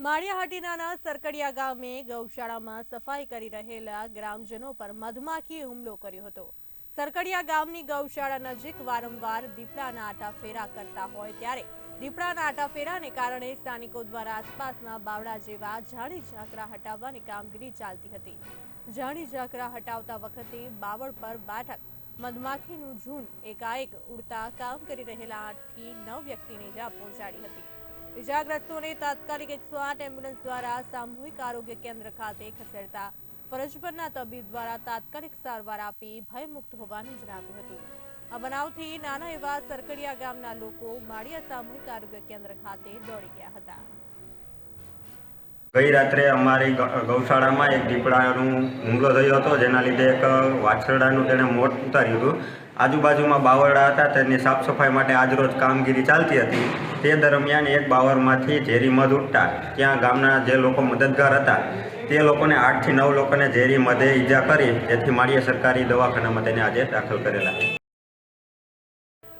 માળિયાહાટીના સરકડિયા ગામે ગૌશાળામાં સફાઈ કરી રહેલા ગ્રામજનો પર મધમાખીએ હુમલો કર્યો હતો। સરકડિયા ગામની ગૌશાળા નજીક વારંવાર દીપડાના આટાફેરા કરતા હોય ત્યારે દીપડાના આટાફેરાને કારણે સ્થાનિકો દ્વારા આસપાસના બાવડા જેવા ઝાડી ઝાકરા હટાવવાની કામગીરી ચાલતી હતી। ઝાડી ઝાકરા હટાવતા વખતે બાવળ પર બેઠક મધમાખીનું ઝુંડ એકાએક ઉડતા કામ કરી રહેલા 8 થી 9 વ્યક્તિને ઇજા પહોંચાડી હતી। ઇજાગ્રસ્તોને તાત્કાલિક 108 એમ્બ્યુલન્સ દ્વારા સામૂહિક આરોગ્ય કેન્દ્ર ખાતે ખસેડતા ફરજ પરના તબીબ દ્વારા તાત્કાલિક સારવાર આપી ભયમુક્ત હોવાનું જણાવ્યું હતું। આ બનાવથી નાના એવા સરકડિયા ગામના લોકો માળિયા સામૂહિક આરોગ્ય કેન્દ્ર ખાતે દોડી ગયા હતા। ગઈ રાત્રે અમારી ગૌશાળામાં એક દીપડાનો હુમલો થયો હતો, જેના લીધે એક વાછરડાનું તેણે મોત ઉતાર્યું હતું। આજુબાજુમાં બાવરડા હતા, તેની સાફ સફાઈ માટે આજરોજ કામગીરી ચાલતી હતી। તે દરમિયાન એક બાવરમાંથી ઝેરી મધ ઉડતા ત્યાં ગામના જે લોકો મદદગાર હતા તે લોકોને 8 થી 9 લોકોને ઝેરી મધે ઈજા કરી, જેથી માળિયા સરકારી દવાખાનામાં તેને આજે દાખલ કરેલા।